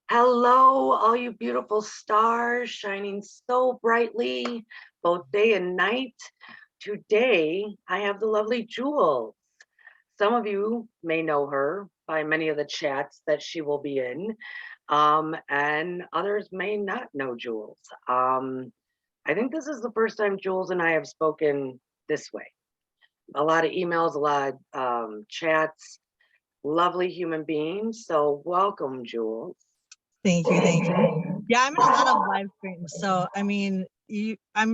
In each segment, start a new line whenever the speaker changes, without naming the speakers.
Hello, all you beautiful stars shining so brightly, both day and night. Today, I have the lovely Jewels. Some of you may know her by many of the chats that she will be in, and others may not know Jewels. I think this is the first time Jewels and I have spoken this way. A lot of emails, a lot of chats, lovely human beings. So welcome, Jewels.
Thank you, thank you. Yeah, I'm in a lot of live streams, so I mean,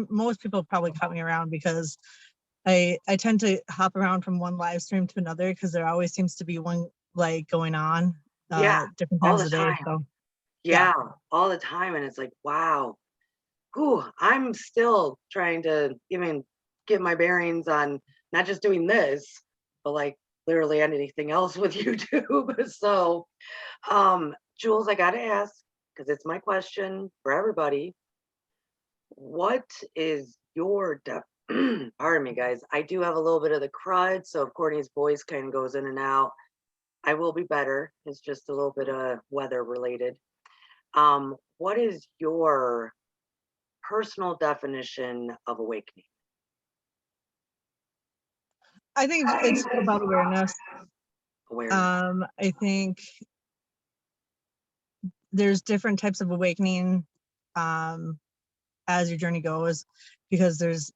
most people probably cut me around because I tend to hop around from one live stream to another because there always seems to be one like going on,
Yeah,
different
all
times
the
of the day.
time.
So
Yeah, all the time. And it's like, wow, whew, I'm still trying to even get my bearings on not just doing this, but like literally anything else with YouTube. So, Jules, I gotta ask, because it's my question for everybody. What is your pardon me, guys. I do have a little bit of the crud, so if Courtney's voice kind of goes in and out, I will be better. It's just a little bit of weather related. What is your personal definition of awakening?
I think it's about awareness.
Awareness.
I think there's different types of awakening as your journey goes, because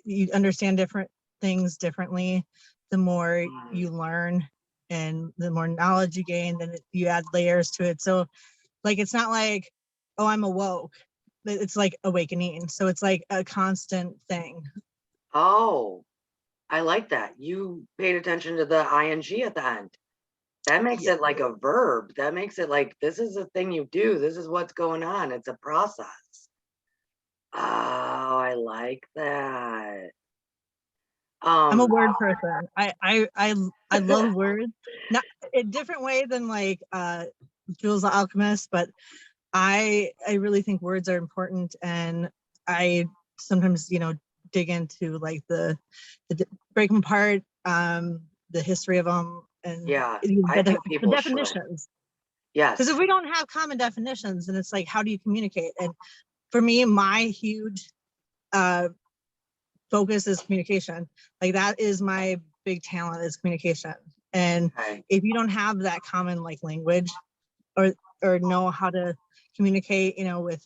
you understand different things differently the more you learn, and the more knowledge you gain, then you add layers to it. So like, it's not like, oh, I'm awoke. It's like awakening. So it's like a constant thing.
Oh, I like that. You paid attention to the ing at the end. That makes it like a verb. That makes it like, this is a thing you do. This is what's going on. It's a process. Oh, I like that.
I'm a word person. I love words. Not a different way than like Jules the Alchemist, but I really think words are important, and I sometimes dig into like the break them apart, the history of them, and
the
definitions.
Yes,
because if we don't have common definitions, then it's like, how do you communicate? And for me, my huge focus is communication. Like, that is my big talent, is communication. And if you don't have that common like language, or know how to communicate, with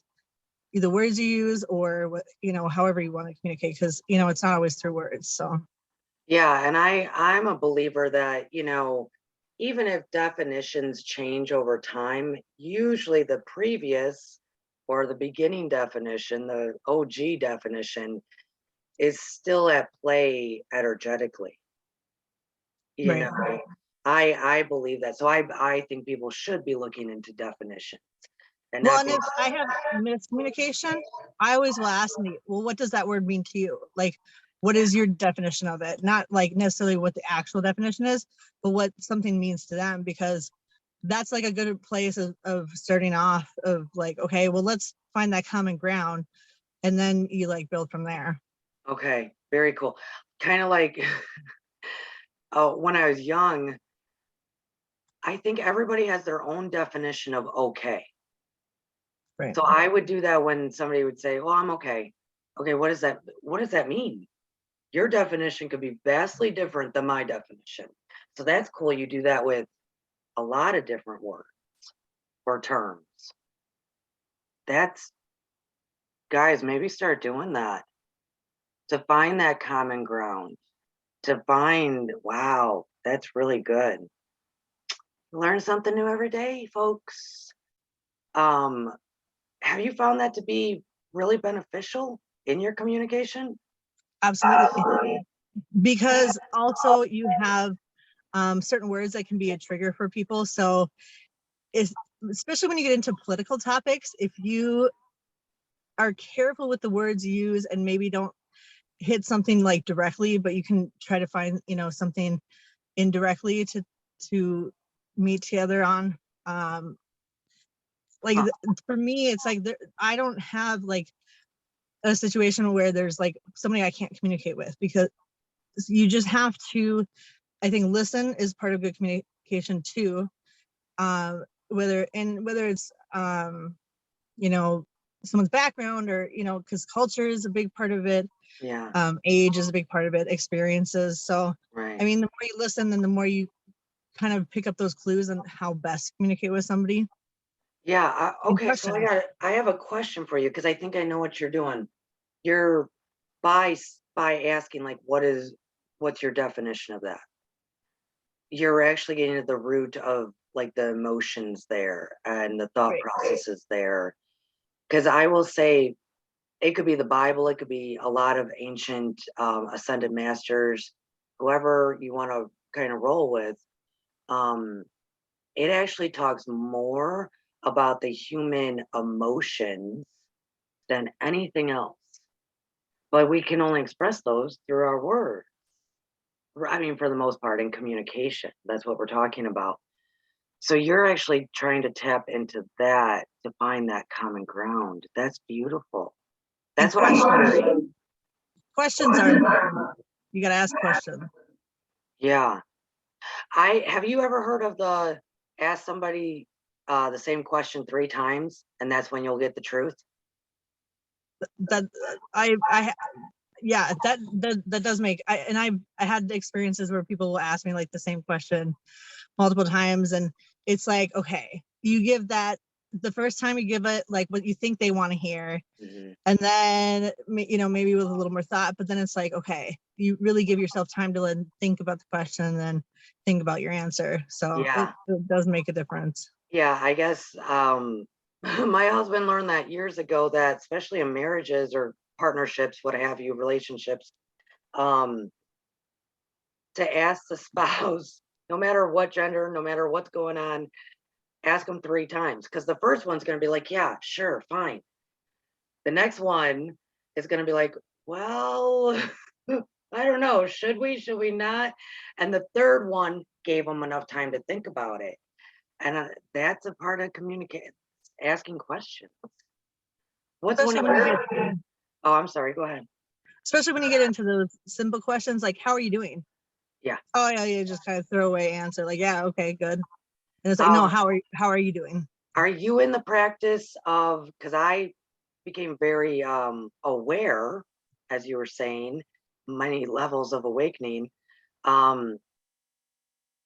either words you use or what, however you want to communicate, because it's not always through words. So
yeah, and I'm a believer that even if definitions change over time, usually the previous or the beginning definition, the OG definition, is still at play energetically. I believe that. So I think people should be looking into definitions.
And if I have miscommunication, I always will ask me, well, what does that word mean to you? Like, what is your definition of it? Not like necessarily what the actual definition is, but what something means to them, because that's like a good place of starting off, of like, okay, well, let's find that common ground, and then you like build from there.
Okay, very cool. Kind of like when I was young, I think everybody has their own definition of okay. Right. So I would do that when somebody would say, well, I'm okay. Okay, what does that mean? Your definition could be vastly different than my definition. So that's cool. You do that with a lot of different words or terms. Guys, maybe start doing that to find that common ground, to find, wow, that's really good. Learn something new every day, folks. Have you found that to be really beneficial in your communication?
Absolutely. Because also you have certain words that can be a trigger for people. So especially when you get into political topics, if you are careful with the words you use and maybe don't hit something like directly, but you can try to find something indirectly to meet together on, for me, it's like I don't have like a situation where there's like somebody I can't communicate with, because you just have to, I think, listen is part of good communication too, whether it's you know, someone's background, or because culture is a big part of it.
Yeah.
Age is a big part of it, experiences. So
Right.
I mean, the more you listen, then the more you kind of pick up those clues on how best to communicate with somebody.
Yeah.
And
Okay. So
questions.
I have a question for you because I think I know what you're doing. You're by asking like, what's your definition of that? You're actually getting to the root of like the emotions there and the thought
Right.
processes there. Because I will say it could be the Bible, it could be a lot of ancient ascended masters, whoever you want to kind of roll with. Um, it actually talks more about the human emotions than anything else. But we can only express those through our words. I mean, for the most part, in communication. That's what we're talking about. So you're actually trying to tap into that to find that common ground. That's beautiful.
And
That's what I'm hearing.
questions are important. You got to ask questions.
Yeah. I have you ever heard of the ask somebody the same question 3 times and that's when you'll get the truth?
That yeah, that does make I had experiences where people will ask me like the same question multiple times, and it's like, okay, you give that the first time, you give it like what you think they want to hear, and then maybe with a little more thought, but then it's like, okay, you really give yourself time to think about the question and then think about your answer. So
Yeah.
it does make a difference.
Yeah, I guess my husband learned that years ago that especially in marriages or partnerships, what have you, relationships, um, to ask the spouse, no matter what gender, no matter what's going on, ask them 3 times. Because the first one's going to be like, yeah, sure, fine. The next one is going to be like, well, I don't know. Should we not? And the third one gave them enough time to think about it. And that's a part of communicating, asking questions. What's one
Especially
of
when you
your?
get
Oh, I'm sorry. Go ahead.
especially when you get into those simple questions like, how are you doing?
Yeah.
Oh yeah, you just kind of throw away answer like, yeah, okay, good. And it's like, no,
Um,
how are you doing?
are you in the practice of? Because I became very aware, as you were saying, many levels of awakening. Um,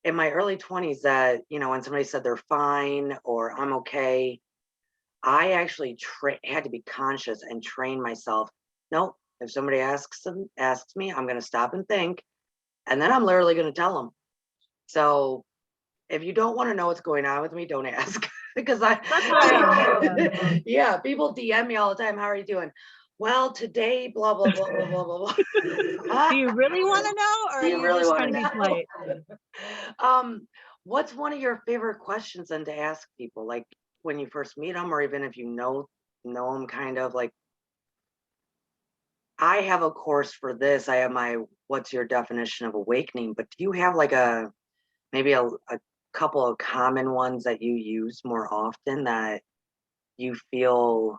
in my early 20s, that when somebody said they're fine or I'm okay, I actually had to be conscious and train myself. Nope. If somebody asks me, I'm going to stop and think, and then I'm literally going to tell them. So if you don't want to know what's going on with me, don't ask. Because
That's what I am.
yeah, people DM me all the time. How are you doing? Well, today, blah blah blah blah blah blah blah.
Do you really want to know, or
Do
are
you
you
really
just
want
trying
to
to be
know?
polite?
What's one of your favorite questions then to ask people, like when you first meet them, or even if you know them, kind of like, I have a course for this. I have my what's your definition of awakening, but do you have like maybe a couple of common ones that you use more often that you feel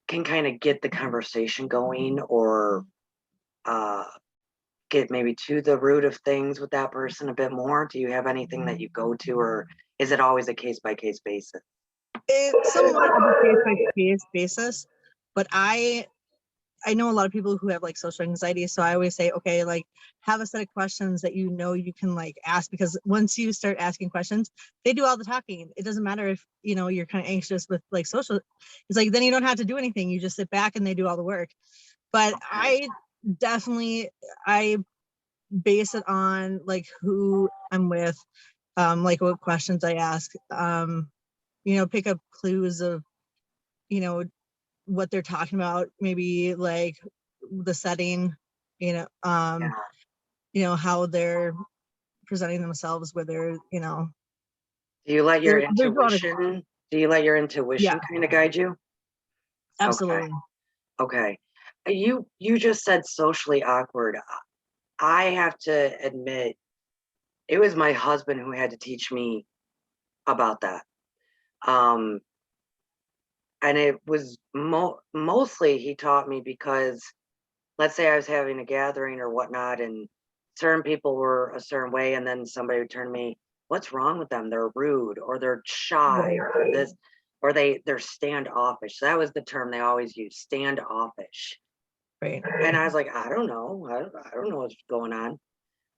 can kind of get the conversation going, or uh, get maybe to the root of things with that person a bit more? Do you have anything that you go to, or is it always a case by case basis?
It's somewhat of a case by case basis, but I know a lot of people who have like social anxiety, so I always say, okay, like have a set of questions that you can like ask, because once you start asking questions, they do all the talking. It doesn't matter if you're kind of anxious with like social. It's like then you don't have to do anything. You just sit back and they do all the work. But
Okay.
I base it on like who I'm with, like what questions I ask, pick up clues of, you know, what they're talking about, maybe like the setting, you know, um, how they're presenting themselves, whether,
Do you let your
there's a lot of,
intuition? Do you let your
yeah,
intuition kind of guide you? Okay.
absolutely.
Okay. You just said socially awkward. I have to admit, it was my husband who had to teach me about that. Um, and it was mostly he taught me because, let's say I was having a gathering or whatnot, and certain people were a certain way, and then somebody would turn to me, what's wrong with them? They're rude, or they're shy, or they're this, or they're standoffish. That was the term they always used, standoffish.
Right.
And I was like, I don't know. I don't know what's going on.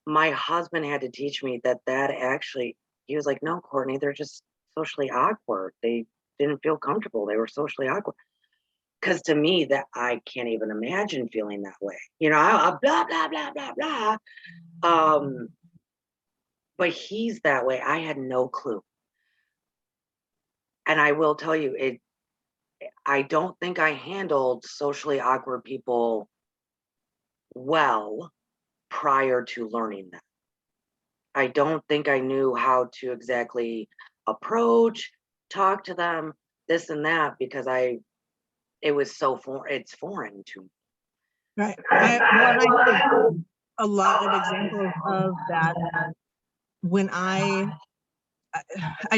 My husband had to teach me that actually, he was like, no, Courtney, they're just socially awkward. They didn't feel comfortable. They were socially awkward. Because to me, that I can't even imagine feeling that way. You know, I blah, blah, blah, blah, blah. But he's that way. I had no clue. And I will tell you, I don't think I handled socially awkward people well prior to learning that. I don't think I knew how to exactly approach, talk to them, this and that, because it was so it's foreign to me.
Right. I have a lot of examples of that when I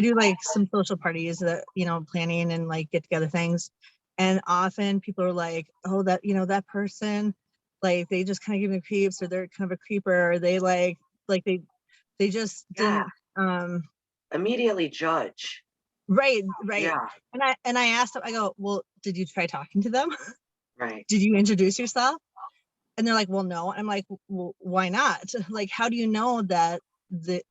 do like some social parties that, you know, planning and like get together things. And often people are like, oh, that, you know, that person, like they just kind of give me creeps, or they're kind of a creeper, or they like they just didn't
immediately judge.
Right.
Yeah.
And I asked them, I go, well, did you try talking to them?
Right.
Did you introduce yourself? And they're like, well, no. I'm like, well, why not? Like, how do you know that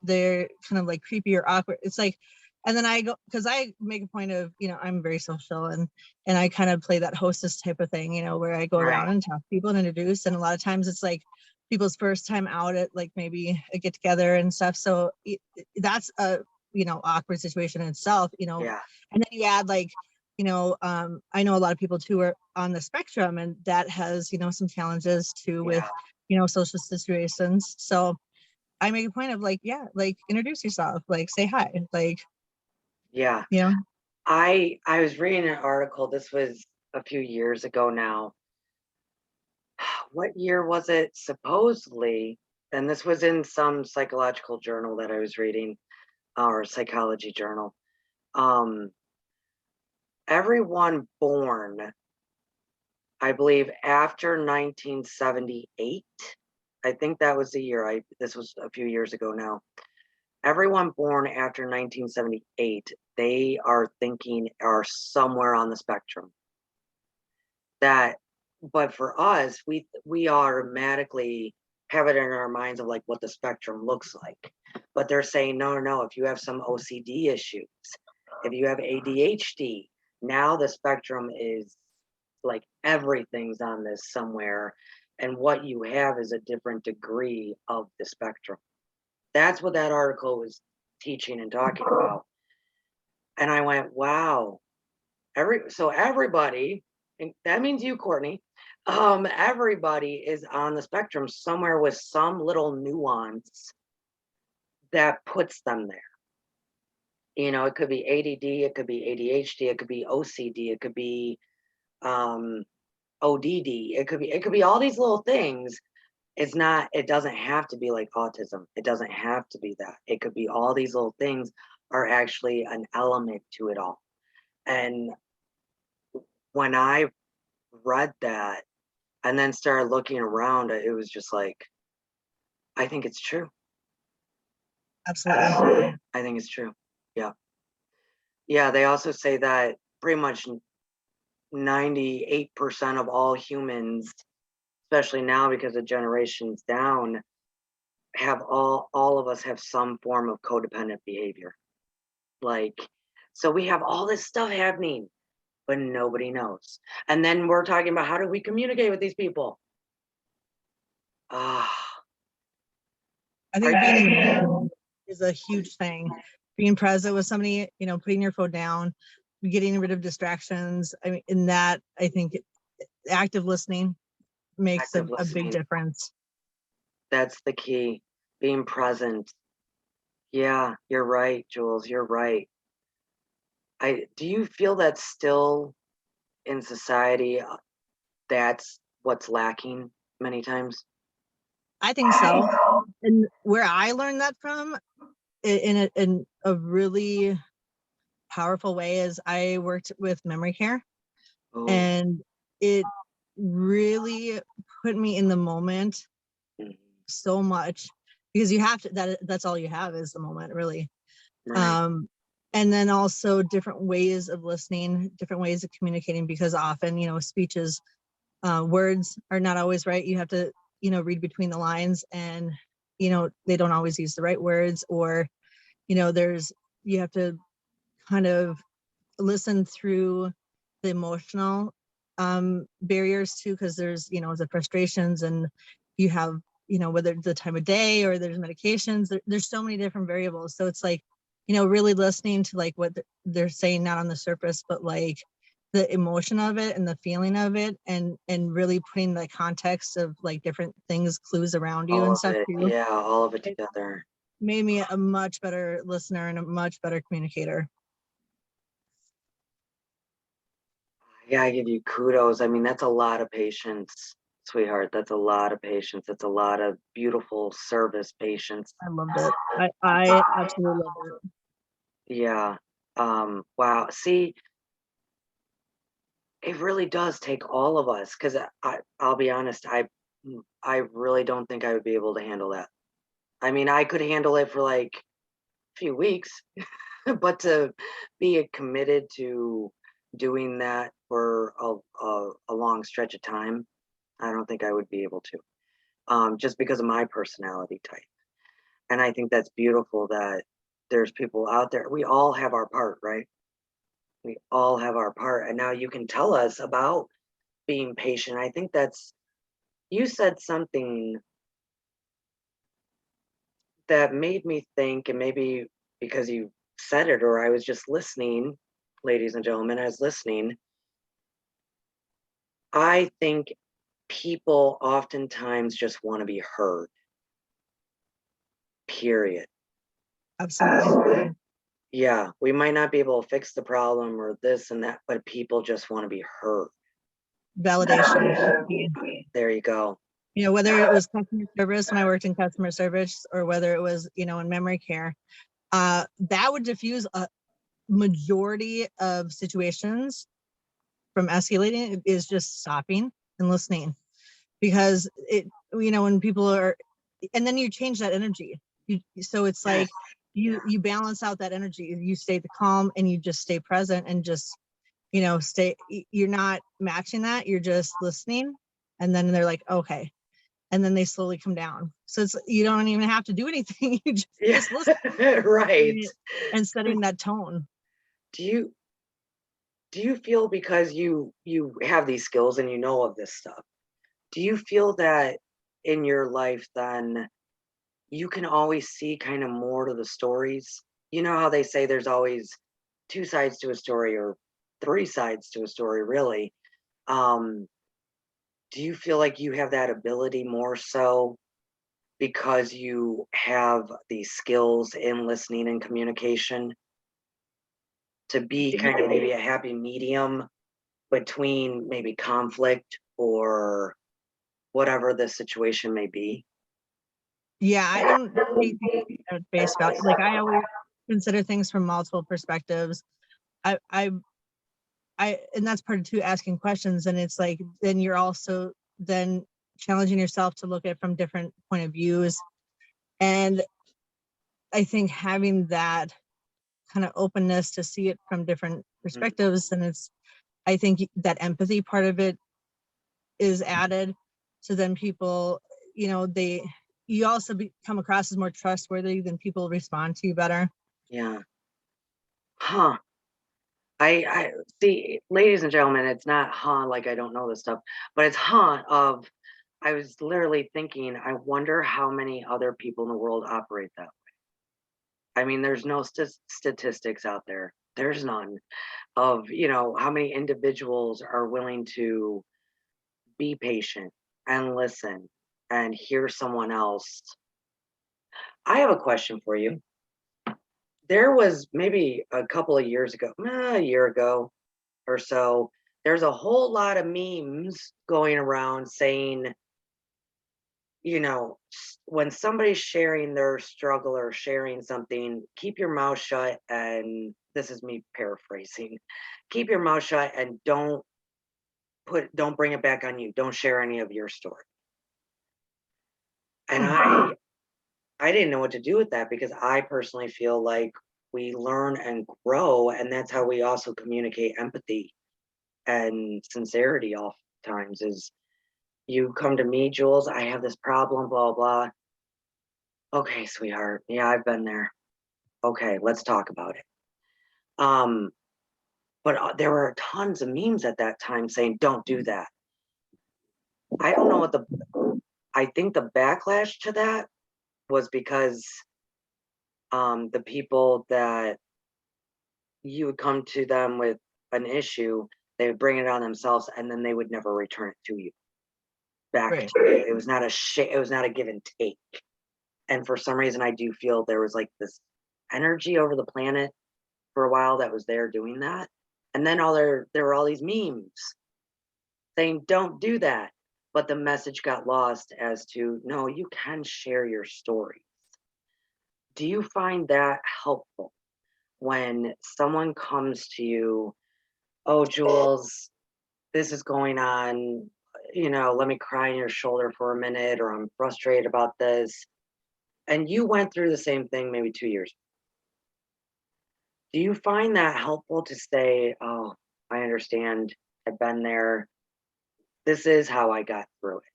they're kind of like creepy or awkward? It's like, and then I go, because I make a point of, you know, I'm very social, and I kind of play that hostess type of thing, you know, where I go around and talk to people and introduce. And a lot of times it's like people's first time out at like maybe a get together and stuff. So that's a, you know, awkward situation in itself, you know.
Yeah.
And then you add like, you know, I know a lot of people too are on the spectrum, and that has, you know, some challenges too with, you know, social situations. So I make a point of like, yeah, like introduce yourself, like say hi, like,
yeah.
you know.
I was reading an article. This was a few years ago now. What year was it? Supposedly, and this was in some psychological journal that I was reading, or psychology journal. Everyone born, I believe, after 1978, I think that was the year. This was a few years ago now. Everyone born after 1978, they are somewhere on the spectrum. But for us, we automatically have it in our minds of like what the spectrum looks like. But they're saying, no, if you have some OCD issues, if you have ADHD, now the spectrum is like everything's on this somewhere, and what you have is a different degree of the spectrum. That's what that article was teaching and talking about. And I went, wow. So everybody, and that means you, Courtney, everybody is on the spectrum somewhere with some little nuance that puts them there. You know, it could be ADD, it could be ADHD, it could be OCD, it could be ODD, it could be all these little things. It doesn't have to be like autism. It doesn't have to be that. It could be all these little things are actually an element to it all. And when I read that and then started looking around, it was just like, I think it's true.
Absolutely.
I think it's true. Yeah. Yeah. They also say that pretty much 98% of all humans, especially now because of generations down, have all of us have some form of codependent behavior. Like, so we have all this stuff happening, but nobody knows. And then we're talking about how do we communicate with these people?
I think being in the moment is a huge thing. Being present with somebody, you know, putting your phone down, getting rid of distractions. I mean, in that, I think active listening makes a big difference.
That's the key. Being present. Yeah, you're right, Jules. You're right. Do you feel that still in society, that's what's lacking many times?
I think so. And where I learned that from in a really powerful way is I worked with memory care.
Oh.
And it really put me in the moment so much, because you have to, that's all you have is the moment, really.
Right.
And then also different ways of listening, different ways of communicating, because often, you know, speeches, words are not always right. You have to, you know, read between the lines, and, you know, they don't always use the right words, or, you know, you have to kind of listen through the emotional barriers too, because there's, you know, the frustrations, and you have, you know, whether it's the time of day or there's medications, there's so many different variables. So it's like, you know, really listening to like what they're saying, not on the surface, but like the emotion of it and the feeling of it, and really putting the context of like different things, clues around you
All
and
of
stuff
it.
too.
Yeah, all of it
It
together.
made me a much better listener and a much better communicator.
Yeah, I give you kudos. I mean, that's a lot of patience, sweetheart. That's a lot of patience. That's a lot of beautiful service patience.
I loved it. I absolutely loved it.
Yeah. Wow. See, it really does take all of us, because I'll be honest, I really don't think I would be able to handle that. I mean, I could handle it for like a few weeks, but to be committed to doing that for a long stretch of time, I don't think I would be able to. Just because of my personality type. And I think that's beautiful that there's people out there. We all have our part, right? We all have our part. And now you can tell us about being patient. I think you said something that made me think, and maybe because you said it or I was just listening, ladies and gentlemen, I was listening. I think people oftentimes just want to be heard, period.
Absolutely.
Yeah, we might not be able to fix the problem or this and that, but people just want to be heard.
Validation.
There you go.
You know, whether it was customer service when I worked in customer service, or whether it was, you know, in memory care, that would diffuse a majority of situations from escalating, is just stopping and listening. Because it, you know, when people are, and then you change that energy. So it's
Yes.
like you balance out that energy. You stay the calm, and you just stay present, and just, you know, you're not matching that, you're just listening. And then they're like, okay. And then they slowly come down. So it's, you don't even have to do anything. You
Yeah,
just listen
right.
and setting that tone.
Do you do you feel, because you have these skills and you know of this stuff, do you feel that in your life then you can always see kind of more to the stories? You know how they say there's always two sides to a story, or three sides to a story, really. Um, do you feel like you have that ability more so because you have these skills in listening and communication to be kind of maybe a happy medium between maybe conflict or whatever the situation may be?
Yeah, I don't take things at face value. Like, I always consider things from multiple perspectives. I, I, and that's part of too, asking questions. And it's like, then you're also then challenging yourself to look at it from different point of views. And I think having that kind of openness to see it from different
Mm,
perspectives, and it's, I think that empathy part of it is added. So then people, you know, you also come across as more trustworthy, then people respond to you better.
yeah. Huh. I see, ladies and gentlemen, it's not huh like I don't know this stuff, but it's huh of, I was literally thinking, I wonder how many other people in the world operate that way. I mean, there's no statistics out there. There's none of, how many individuals are willing to be patient and listen and hear someone else. I have a question for you. There was maybe a couple of years ago, a year ago or so, there's a whole lot of memes going around saying, when somebody's sharing their struggle or sharing something, keep your mouth shut. And this is me paraphrasing, keep your mouth shut and don't bring it back on you. Don't share any of your story. And I didn't know what to do with that, because I personally feel like we learn and grow, and that's how we also communicate empathy and sincerity oftentimes. Is you come to me, Jules, I have this problem, blah blah. Okay, sweetheart. Yeah, I've been there. Okay, let's talk about it. Um, but there were tons of memes at that time saying, "Don't do that." I don't know what I think the backlash to that was because the people that you would come to them with an issue, they would bring it on themselves, and then they would never return it to you back
Right.
to you. It was not it was not a give and take. And for some reason, I do feel there was like this energy over the planet for a while that was there doing that. And then there were all these memes saying, "Don't do that." But the message got lost as to, no, you can share your story. Do you find that helpful when someone comes to you, "Oh, Jules, this is going on, let me cry on your shoulder for a minute," or "I'm frustrated about this." And you went through the same thing maybe 2 years. Do you find that helpful to say, "Oh, I understand. I've been there. This is how I got through it."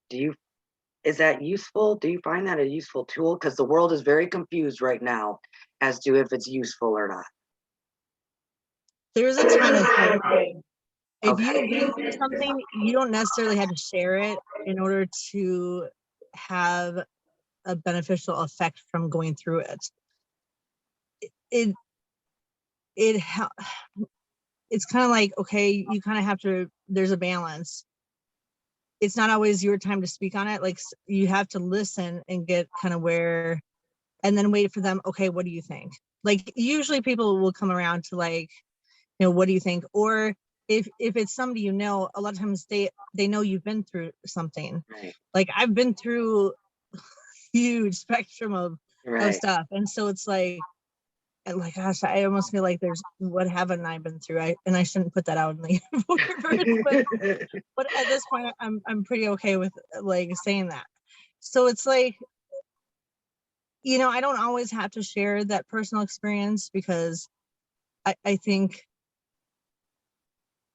Do you Is that useful? Do you find that a useful tool? Because the world is very confused right now as to if it's useful or not.
There's a time and place. If you've
Okay.
been through something, you don't necessarily have to share it in order to have a beneficial effect from going through it. It it hel- it's kind of like, okay, you kind of have to, there's a balance. It's not always your time to speak on it. Like you have to listen and get kind of where, and then wait for them. Okay, what do you think? Like usually people will come around to like, what do you think? Or if it's somebody, a lot of times they know you've been through something.
Right.
Like I've been through huge spectrum of
Right.
stuff. And so it's like, and like, gosh, I almost feel like there's, what haven't I been through? I shouldn't put that out in the universe, but at this point I'm pretty okay with like saying that. So it's like, I don't always have to share that personal experience, because I think,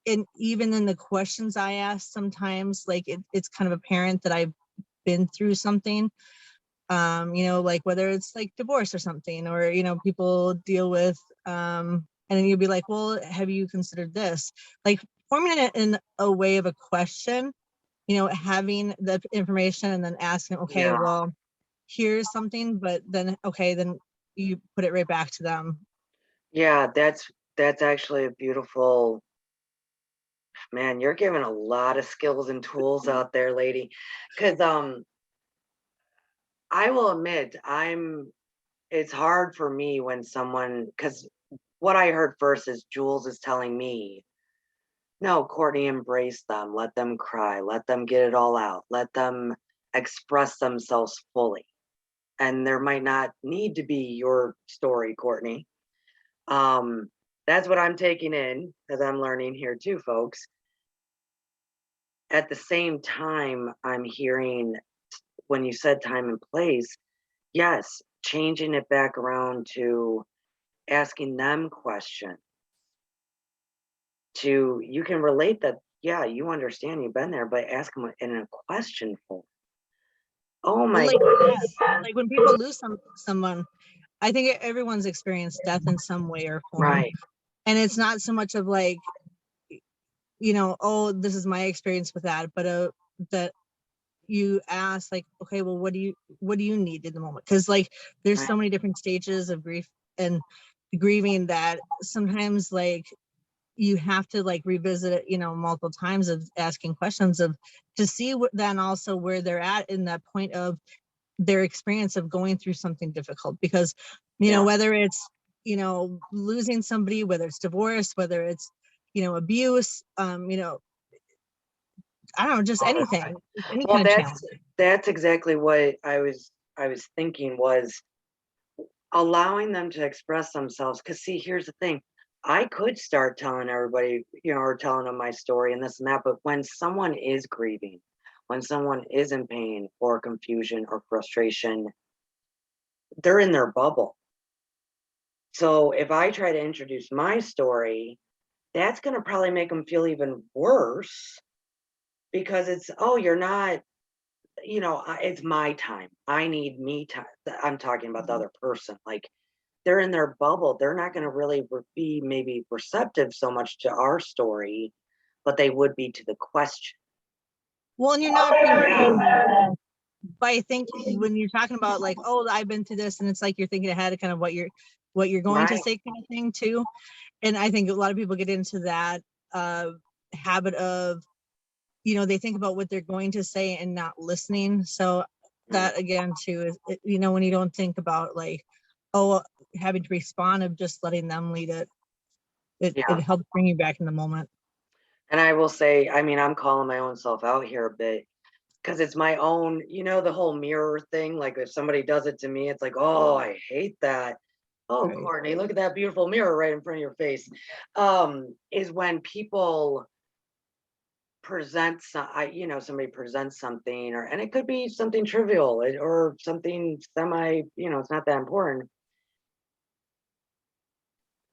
and even in the questions I ask, sometimes like it's kind of apparent that I've been through something, like whether it's like divorce or something, or people deal with and then you'll be like, well, have you considered this? Like forming it in a way of a question, having the information and then asking, okay,
Yeah.
well, here's something, but then okay, then you put it right back to them.
Yeah, that's actually a beautiful, man, you're giving a lot of skills and tools out there, lady. Cause I will admit, it's hard for me when someone, because what I heard first is Jules is telling me, "No, Courtney, embrace them, let them cry, let them get it all out, let them express themselves fully." And there might not need to be your story, Courtney. Um, that's what I'm taking in, as I'm learning here too, folks. At the same time, I'm hearing, when you said time and place, yes, changing it back around to asking them questions. To You can relate that, yeah, you understand, you've been there, but ask them in a question form. Oh
Well,
my
like death,
goodness.
like when people lose someone, I think everyone's experienced death in some way or form.
Right.
And it's not so much of like, oh, this is my experience with that, but that you ask like, okay, well, what do you need in the moment? Because like there's
Right.
so many different stages of grief and grieving that sometimes like you have to like revisit it, multiple times, of asking questions of to see what then also where they're at in that point of their experience of going through something difficult. Because
Yeah.
whether it's losing somebody, whether it's divorce, whether it's abuse, I don't know, just anything, any
Well,
kind of challenge.
that's exactly what I was thinking, was allowing them to express themselves. Because see, here's the thing. I could start telling everybody, or telling them my story and this and that, but when someone is grieving, when someone is in pain or confusion or frustration, they're in their bubble. So if I try to introduce my story, that's going to probably make them feel even worse because it's, oh, you're not, it's my time. I need me time. I'm talking about the other person. Like they're in their bubble. They're not going to really be maybe receptive so much to our story, but they would be to the question.
Well, and you're not being but I think when you're talking about like, oh, I've been through this, and it's like you're thinking ahead of kind of what you're going to
Right.
say kind of thing too. And I think a lot of people get into that habit of, they think about what they're going to say and not listening. So that again too is, when you don't think about like, oh, having to respond of just letting them lead it,
Yeah.
it helps bring you back in the moment.
And I will say, I mean, I'm calling my own self out here a bit because it's my own, the whole mirror thing. Like if somebody does it to me, it's like, oh, I hate that. Oh,
Right.
Courtney, look at that beautiful mirror right in front of your face. Is when people present somebody presents something, and it could be something trivial or something semi, it's not that important,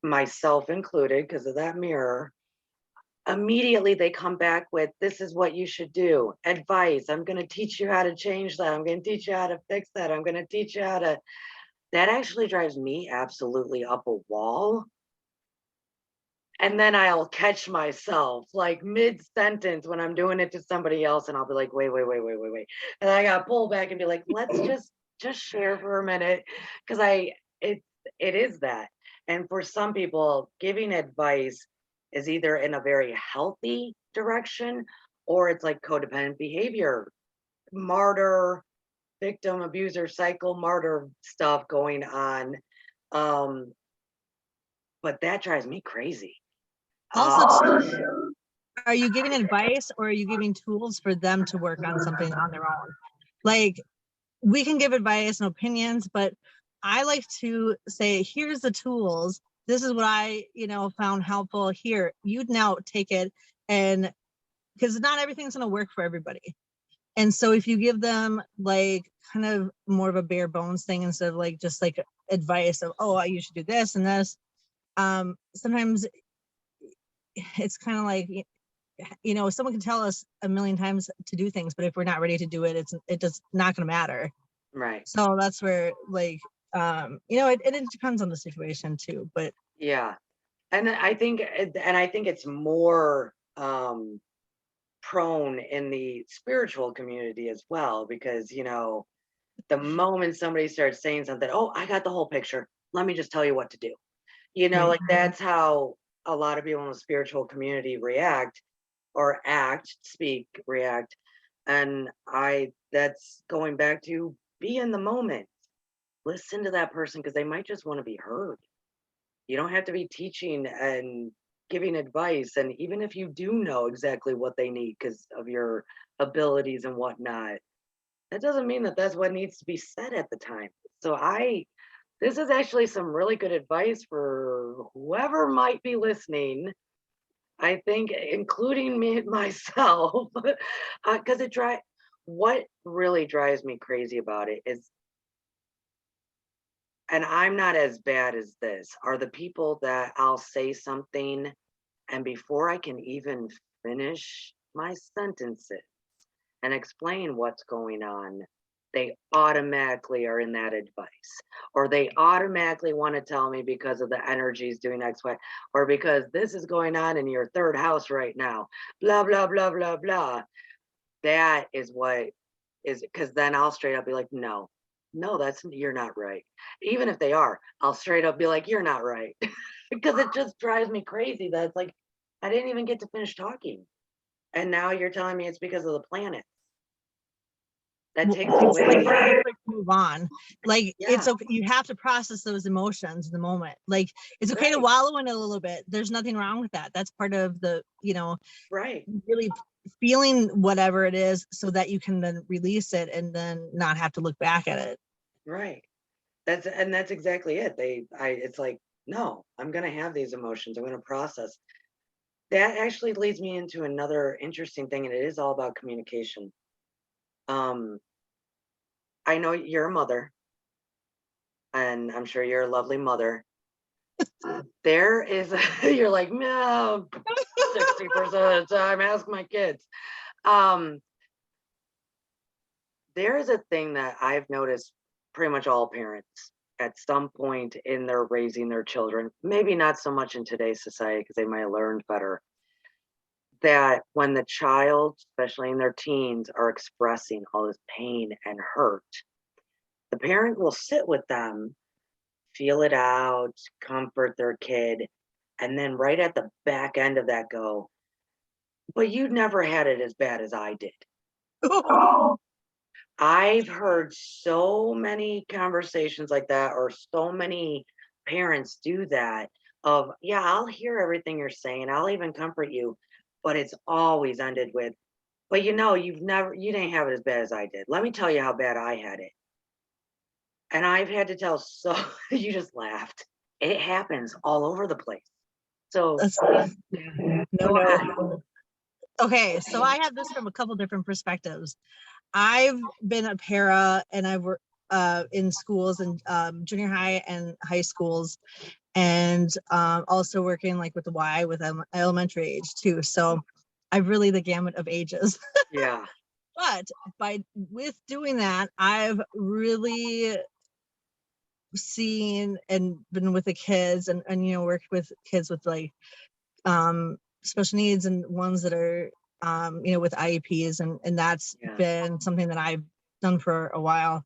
myself included, because of that mirror. Immediately they come back with, this is what you should do, advice. I'm going to teach you how to change that. I'm going to teach you how to fix that. I'm going to teach you how to. That actually drives me absolutely up a wall. And then I'll catch myself like mid sentence when I'm doing it to somebody else, and I'll be like, wait. And I got to pull back and be like, let's just share for a minute. Cause it is that. And for some people, giving advice is either in a very healthy direction or it's like codependent behavior, martyr, victim, abuser, cycle, martyr stuff going on. Um, but that drives me crazy.
Also, are you giving advice or are you giving tools for them to work on something on their own? Like, we can give advice and opinions, but I like to say, here's the tools. This is what I, found helpful here. You'd now take it, and because not everything's going to work for everybody. And so if you give them like kind of more of a bare bones thing instead of like just like advice of, oh, you should do this and this, sometimes it's kind of like, someone can tell us a million times to do things, but if we're not ready to do it, it just not going to matter.
Right.
So that's where like, it depends on the situation too, but
Yeah. And I think it's more prone in the spiritual community as well, because the moment somebody starts saying something, oh, I got the whole picture, let me just tell you what to do.
right.
Like that's how a lot of people in the spiritual community react or react. And that's going back to be in the moment. Listen to that person because they might just want to be heard. You don't have to be teaching and giving advice. And even if you do know exactly what they need because of your abilities and whatnot, that doesn't mean that that's what needs to be said at the time. So this is actually some really good advice for whoever might be listening. I think, including me myself, because what really drives me crazy about it is, and I'm not as bad as this, are the people that I'll say something and before I can even finish my sentences and explain what's going on, they automatically are in that advice, or they automatically want to tell me because of the energies doing X, Y, or because this is going on in your third house right now, blah, blah, blah, blah, blah. That is what is, because then I'll straight up be like, no, you're not right. Even if they are, I'll straight up be like, you're not right. Because it just drives me crazy that it's like, I didn't even get to finish talking. And now you're telling me it's because of the planet. That takes
it's
away.
like move on. Like it's
Yeah.
okay. You have to process those emotions in the moment. Like it's okay to
Right.
wallow in it a little bit. There's nothing wrong with that. That's part of the,
Right.
really feeling whatever it is so that you can then release it and then not have to look back at it.
Right. That's exactly it. It's like, no, I'm gonna have these emotions. I'm gonna process. That actually leads me into another interesting thing, and it is all about communication. Um, I know you're a mother. and I'm sure you're a lovely mother. There is, you're like, no, 60% of the time, ask my kids. Um, there is a thing that I've noticed pretty much all parents at some point in their raising their children, maybe not so much in today's society because they might have learned better, that when the child, especially in their teens, are expressing all this pain and hurt, the parent will sit with them, feel it out, comfort their kid, and then right at the back end of that go, but you never had it as bad as I did. I've heard so many conversations like that, or so many parents do that of, yeah, I'll hear everything you're saying. I'll even comfort you, but it's always ended with, but you didn't have it as bad as I did. Let me tell you how bad I had it. And I've had to tell so you just laughed. It happens all over the place. So
That's
go
no
ahead.
doubt. Okay, so I have this from a couple different perspectives. I've been a para and I've worked in schools and junior high and high schools, and also working like with the Y with elementary age too. So I've really the gamut of ages.
Yeah.
But with doing that, I've really seen and been with the kids and worked with kids with like special needs and ones that are with IEPs, and that's
Yeah.
been something that I've done for a while,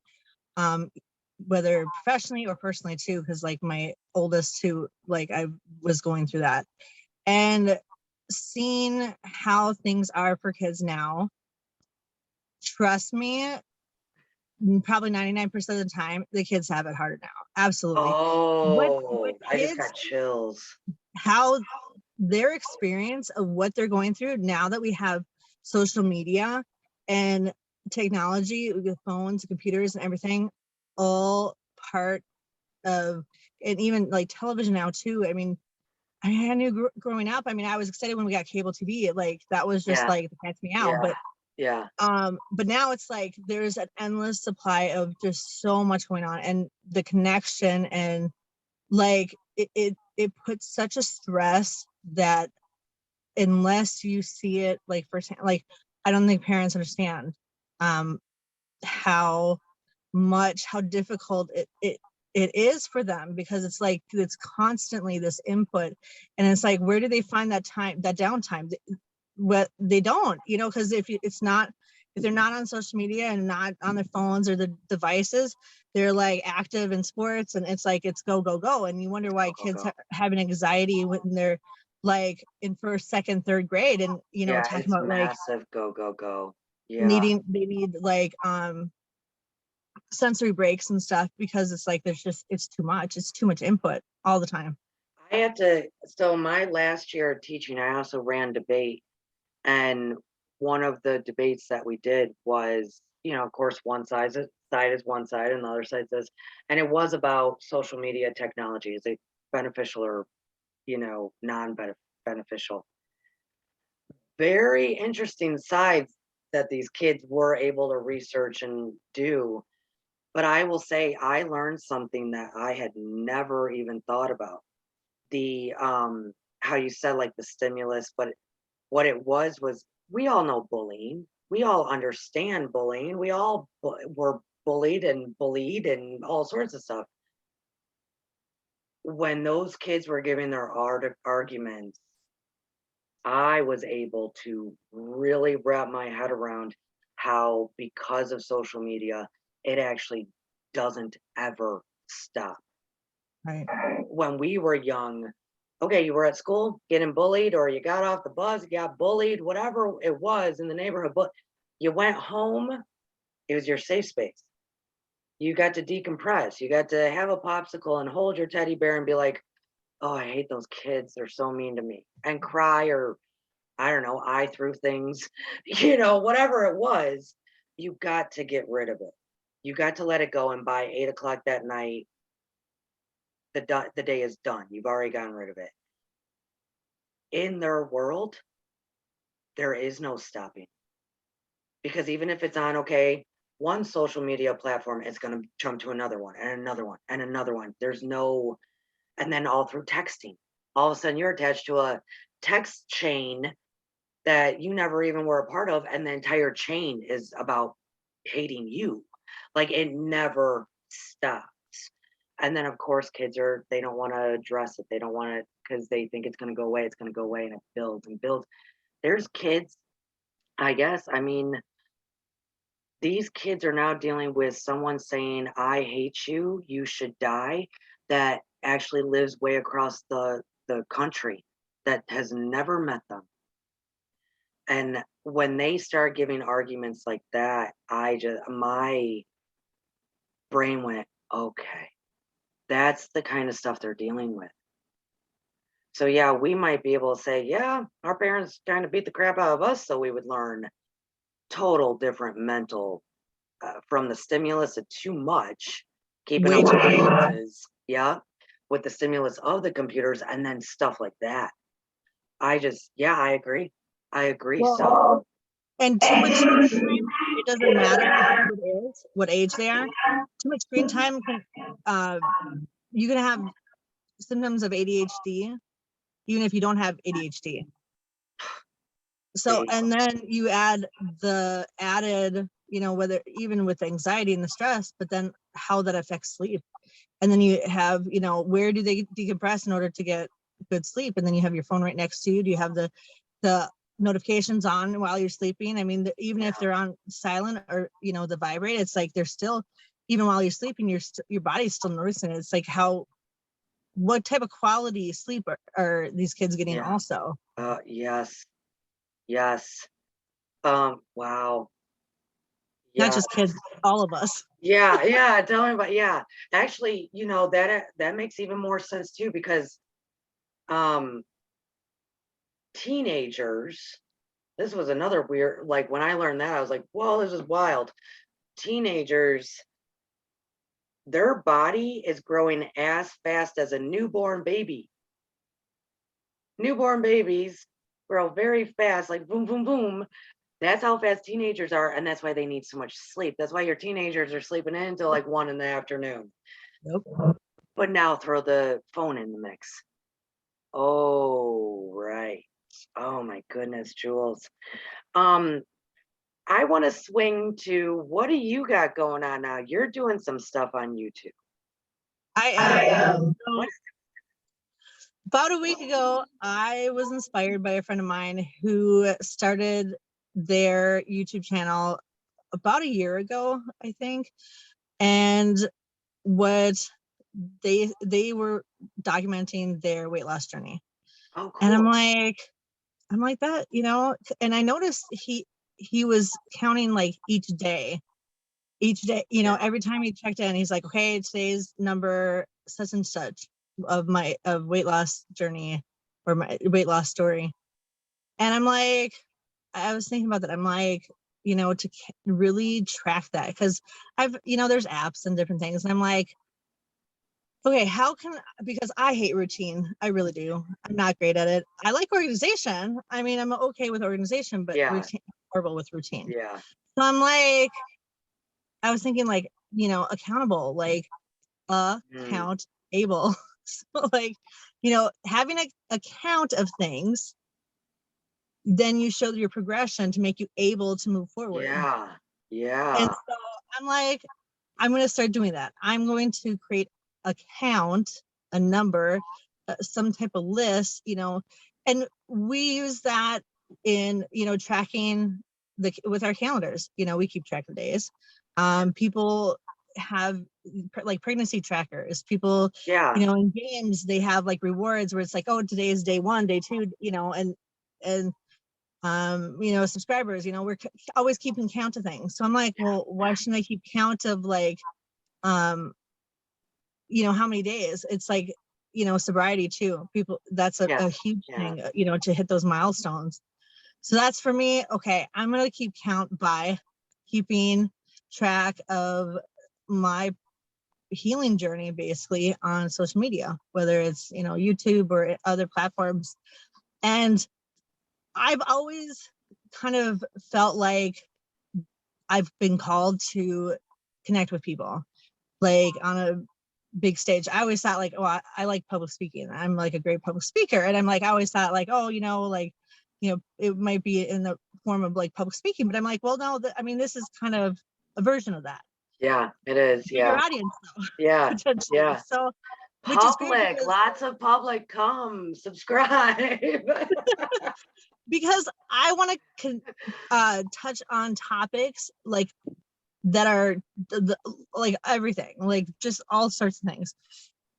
whether professionally or personally too, because like my oldest too, like I was going through that and seeing how things are for kids now. Trust me, probably 99% of the time, the kids have it harder now. Absolutely. What
Oh, I just
kids,
got chills.
how their experience of what they're going through now that we have social media and technology with phones, computers, and everything, all part of, and even like television now too. I knew growing up. I was excited when we got cable TV. Like that was just
Yeah.
like the catch me out.
Yeah. Yeah.
But now it's like there's an endless supply of just so much going on, and the connection, and like it puts such a stress that unless you see it like firsthand, like I don't think parents understand um how how difficult it is for them, because it's like it's constantly this input, and it's like where do they find that time, that downtime? What they don't, because if they're not on social media and not on their phones or the devices, they're like active in sports, and it's like it's go go go, and you wonder why
Go,
kids
go.
have an anxiety when they're like in first, second, third grade, and
Yeah,
talking
it's
about like
massive. Go, go, go. Yeah.
they need like sensory breaks and stuff, because it's like it's too much input all the time.
I had to, so my last year of teaching, I also ran debate. And one of the debates that we did was, of course, side is one side and the other side says, and it was about social media technology. Is it beneficial or, non-beneficial? Very interesting sides that these kids were able to research and do. But I will say I learned something that I had never even thought about. The how you said like the stimulus, but what it was we all know bullying. We all understand bullying. We all were bullied and all sorts of stuff. When those kids were giving their arguments, I was able to really wrap my head around how, because of social media, it actually doesn't ever stop.
Right.
When we were young, okay, you were at school getting bullied, or you got off the bus, you got bullied, whatever it was in the neighborhood, but you went home, it was your safe space. You got to decompress. You got to have a popsicle and hold your teddy bear and be like, oh, I hate those kids. They're so mean to me. And cry, or I don't know, I threw things, whatever it was, you got to get rid of it. You got to let it go. And by 8 o'clock that night, the day is done. You've already gotten rid of it. In their world, there is no stopping. Because even if it's on, okay, one social media platform is going to jump to another one and another one and another one. There's no, and then all through texting, all of a sudden you're attached to a text chain that you never even were a part of, and the entire chain is about hating you. Like, it never stops. And then of course kids they don't want to address it. They don't want to, because they think it's going to go away. It's going to go away, and it builds and builds. There's kids, I guess, I mean, these kids are now dealing with someone saying, I hate you, you should die, that actually lives way across the country, that has never met them. And when they start giving arguments like that, my brain went, okay, that's the kind of stuff they're dealing with. So yeah, we might be able to say, yeah, our parents kind of beat the crap out of us so we would learn. Total different mental, from the stimulus of too much, keeping
Way
up
too
with the
much.
Joneses, yeah, with the stimulus of the computers, and then stuff like that. Yeah, I agree. I agree.
Well,
So
and too much screen time, it doesn't matter who it is, what age they are. Too much screen time can, you can have symptoms of ADHD, even if you don't have ADHD. So, and then you add the added, whether even with anxiety and the stress, but then how that affects sleep. And then you have, where do they decompress in order to get good sleep? And then you have your phone right next to you. Do you have the notifications on while you're sleeping? I mean, even if they're on silent or, the vibrate, it's like they're still, even while you're sleeping, your body's still noticing it. It's like what type of quality sleep are these kids getting also?
Yes. Yes. Wow.
Not just kids, all of us.
Yeah, tell me about, actually, that makes even more sense too, because teenagers, this was another weird, like, when I learned that, I was like, whoa, this is wild. Teenagers, their body is growing as fast as a newborn baby. Newborn babies grow very fast, like boom, boom, boom. That's how fast teenagers are, and that's why they need so much sleep. That's why your teenagers are sleeping in until like 1 in the afternoon.
Nope.
But now throw the phone in the mix. Oh, right. Oh my goodness, Jules. I want to swing to, what do you got going on now? You're doing some stuff on YouTube.
I am.
What?
About a week ago, I was inspired by a friend of mine who started their YouTube channel about a year ago, I think. And what they were documenting their weight loss journey.
Oh, cool.
And I'm like that, and I noticed he was counting like each day, every time he checked in, he's like, okay, today's number such and such of weight loss journey or my weight loss story. And I'm like, I was thinking about that. I'm like, to really track that, because there's apps and different things. And I'm like, okay, because I hate routine. I really do. I'm not great at it. I like organization. I mean, I'm okay with organization, but routine, I'm horrible with routine.
Yeah.
So I'm like, I was thinking like, accountable, like accountable. So like, having a count of things, then you show your progression to make you able to move forward.
Yeah.
And so I'm like, I'm going to start doing that. I'm going to create a count, a number, some type of list, and we use that in, tracking with our calendars. We keep track of days. People have like pregnancy trackers. People, in games, they have like rewards where it's like, oh, today is day 1, day 2, and subscribers, we're always keeping count of things. So I'm like, well, why shouldn't I keep count of like, how many days? It's like, sobriety too. People, that's a huge thing, to hit those milestones. So that's for me. Okay, I'm going to keep count by keeping track of my healing journey, basically, on social media, whether it's, YouTube or other platforms. And I've always kind of felt like I've been called to connect with people, like on a big stage. I always thought like, oh, I like public speaking. I'm like a great public speaker. And I'm like, I always thought like, oh, like, it might be in the form of like public speaking, but I'm like, well, no, I mean, this is kind of a version of that.
Yeah, it is.
Bigger
Yeah.
audience though,
Yeah.
potentially.
Yeah.
So, which is great
Public, lots of public, come subscribe.
because I want to touch on topics like that are like everything, like just all sorts of things,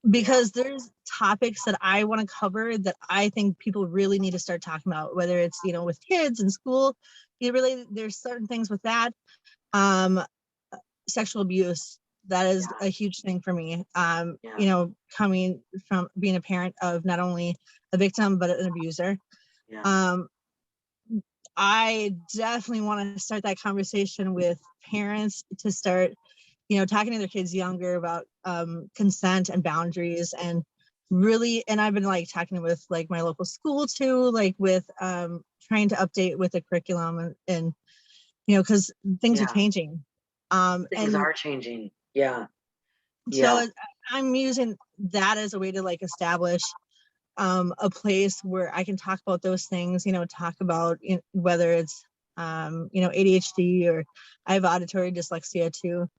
because there's topics that I want to cover that I think people really need to start talking about, whether it's, with kids in school. There's certain things with that. Sexual abuse, that is a huge thing for me. Coming from being a parent of not only a victim, but an abuser.
Yeah.
I definitely want to start that conversation with parents to start, talking to their kids younger about consent and boundaries, and really, and I've been like talking with like my local school too, like with trying to update with the curriculum and because things are changing.
Things
And
are changing. Yeah.
so I'm using that as a way to like establish a place where I can talk about those things, talk about whether it's, ADHD, or I have auditory dyslexia too.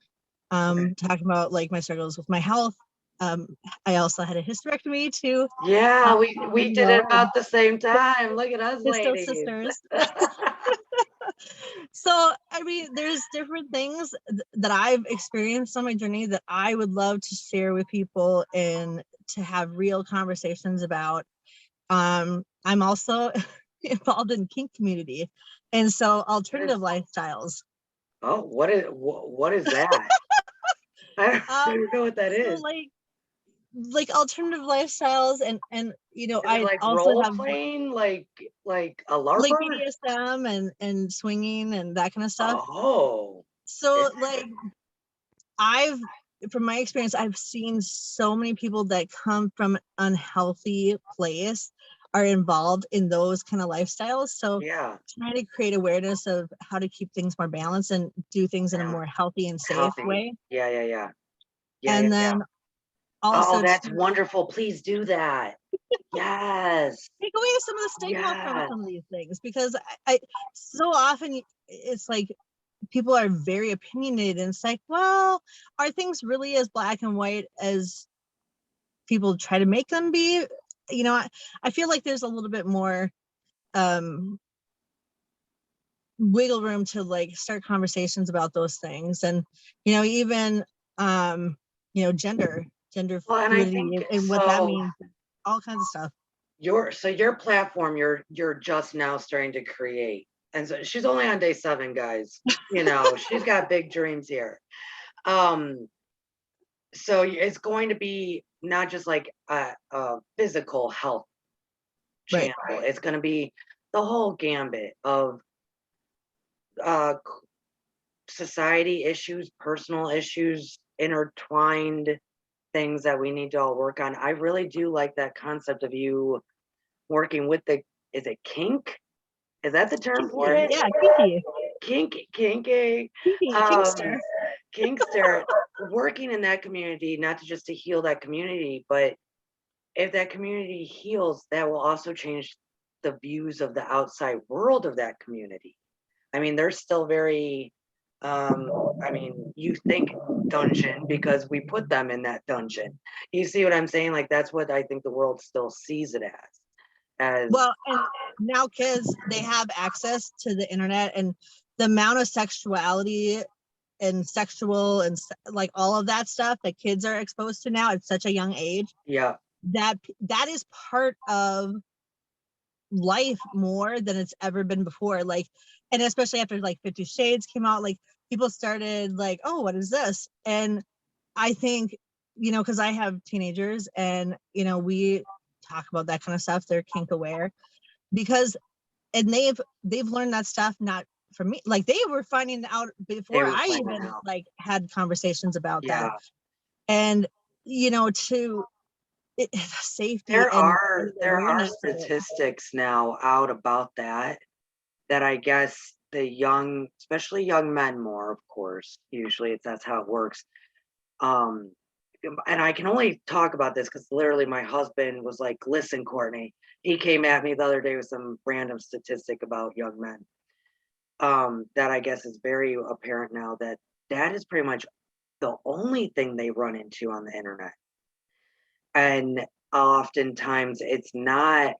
Talking about like my struggles with my health. I also had a hysterectomy too.
Yeah, we did it about the same time. Look at us,
We're still
ladies.
sisters. So, I mean, there's different things that I've experienced on my journey that I would love to share with people and to have real conversations about. I'm also involved in kink community, and so alternative lifestyles.
Oh, what is that? I don't know what that
So
is.
like alternative lifestyles, and
Is it
I
like
also
role
have
playing, like a
like
LARPer?
BDSM and swinging and that kind of stuff.
Oh,
So like from my experience, I've seen so many people that come from an unhealthy place are involved in those kind of lifestyles. So
yeah.
trying to create awareness of how to keep things more balanced and do things in a more healthy and safe
Healthy.
way.
Yeah.
And then also
Oh, that's wonderful. Please do that. Yes.
take away some of the stigma from some of these things, because I so often it's like people are very opinionated, and it's like, well, are things really as black and white as people try to make them be? I feel like there's a little bit more wiggle room to like start conversations about those things, and even gender
Well, and I think
fluidity and what that means, all kinds of stuff.
Your platform, you're just now starting to create, and so she's only on day 7, guys. She's got big dreams here. So it's going to be not just like a physical health channel.
Right.
It's going to be the whole gambit of uh society issues, personal issues, intertwined things that we need to all work on. I really do like that concept of you working with is it kink? Is that the term for it?
Yeah,
Kinky.
kinkster.
Kinkster, working in that community, not just to heal that community, but if that community heals, that will also change the views of the outside world of that community. I mean, they're still very, you think dungeon because we put them in that dungeon. You see what I'm saying? Like, that's what I think the world still sees it as.
Well, and now kids, they have access to the internet, and the amount of sexuality and sexual and like all of that stuff that kids are exposed to now at such a young age.
Yeah.
That is part of life more than it's ever been before. Like, and especially after like 50 Shades came out, like people started like, oh, what is this? And I think, because I have teenagers, and we talk about that kind of stuff. They're kink aware, and they've learned that stuff not from me. Like they were finding out before I even like had conversations about that. And to safety.
There are statistics now out about that I guess the young, especially young men more, of course, usually that's how it works. Um, and I can only talk about this because literally my husband was like, listen, Courtney, he came at me the other day with some random statistic about young men. That I guess is very apparent now that that is pretty much the only thing they run into on the internet. And oftentimes it's not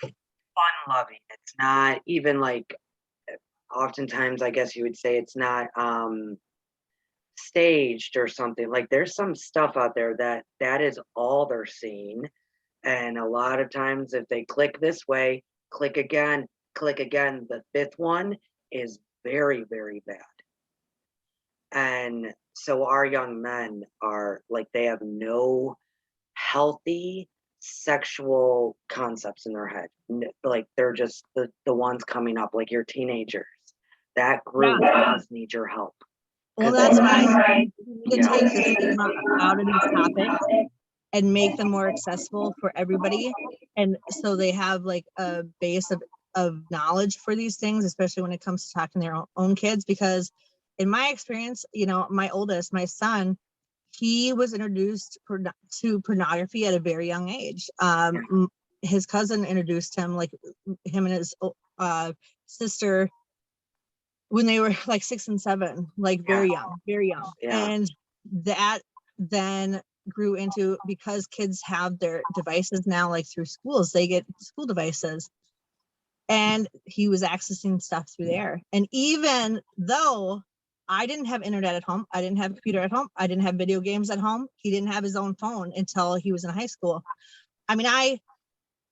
fun loving. It's not even like, oftentimes I guess you would say it's not staged or something. Like there's some stuff out there that that is all they're seeing. And a lot of times if they click this way, click again, the fifth one is very, very bad. And so our young men are like, they have no healthy sexual concepts in their head. Like they're just the ones coming up, like your teenagers. That group does need your help.
Well, that's why we need to take the stigma out of these topics and make them more accessible for everybody. And so they have like a base of knowledge for these things, especially when it comes to talking to their own kids. Because in my experience, you know, my oldest, my son, he was introduced to pornography at a very young age. His cousin introduced him, like him and his sister, when they were like 6 and 7, like very young. And that then grew into, because kids have their devices now, like through schools, they get school devices, and he was accessing stuff through there. And even though I didn't have internet at home, I didn't have a computer at home, I didn't have video games at home, he didn't have his own phone until he was in high school. I mean, I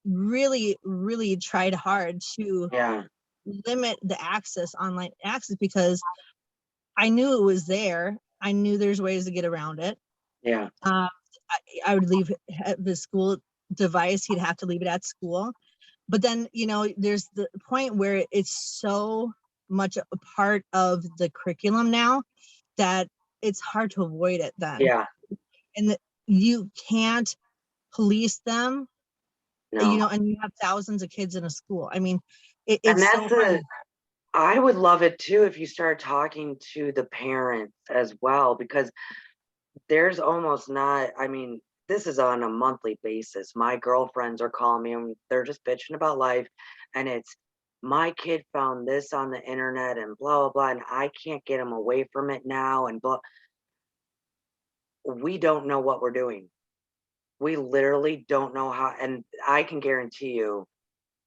really, really tried hard to limit the online access, because I knew it was there. I knew there's ways to get around it. I would leave the school device. He'd have to leave it at school. But then, you know, there's the point where it's so much a part of the curriculum now that it's hard to avoid it then. And you can't police them, you know, and you have thousands of kids in a school. I mean, it's so hard.
I would love it too if you start talking to the parents as well, because there's almost not, I mean, this is on a monthly basis. My girlfriends are calling me and they're just bitching about life. And it's, my kid found this on the internet and blah, blah, blah, and I can't get him away from it now and blah. We don't know what we're doing. We literally don't know how. And I can guarantee you,